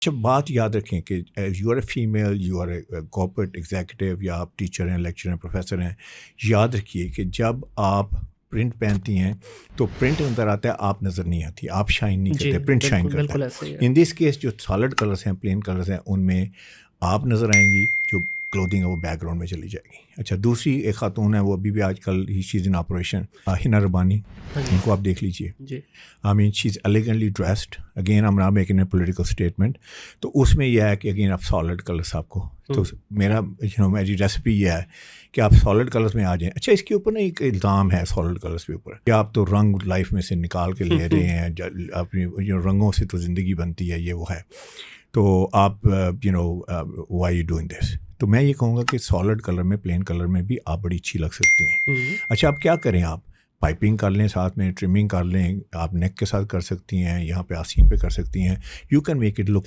अच्छा, बात याद रखें कि you are a female, you are a corporate executive, या आप टीचर हैं, लेक्चर हैं, प्रोफेसर हैं। याद रखिए कि जब आप प्रिंट पहनती हैं तो प्रिंट नज़र आता है, आप नज़र नहीं आती, आप शाइन नहीं जी, करते, प्रिंट शाइन बिल्कुल, करता बिल्कुल है। ऐसे ही है। इन दिस केस जो सॉलिड कलर्स हैं, प्लेन कलर्स हैं, उनमें आप नज़र आएंगी, जो क्लोथिंग है वो बैकग्राउंड में चली जाएगी। अच्छा, दूसरी एक खातून है, वो अभी भी आजकल ही she is in operation, Hina Rabani, हाँ जी, उनको आप देख लीजिए। जी, I mean she is elegantly dressed, again I am not making a political statement. तो उसमें यह है कि अगेन आप सॉलिड कलर्स आपको, तो मेरा मेरी रेसिपी यह है कि आप सॉलिड कलर्स में आ जाएं। अच्छा, इसके ऊपर ना एक इल्ज़ाम है सॉलिड कलर्स के ऊपर कि आप तो रंग लाइफ में से निकाल के ले रहे हैं, अपनी रंगों से तो ज़िंदगी बनती है, ये वो है, तो आप व्हाई यू डूइंग दिस। तो मैं ये कहूँगा कि सॉलिड कलर में, प्लेन कलर में भी आप बड़ी अच्छी लग सकती हैं। हुँ, अच्छा, आप क्या करें, आप पाइपिंग कर लें, साथ में ट्रिमिंग कर लें, आप नेक के साथ कर सकती हैं, यहाँ पे आस्तीन पे कर सकती हैं, you can make it look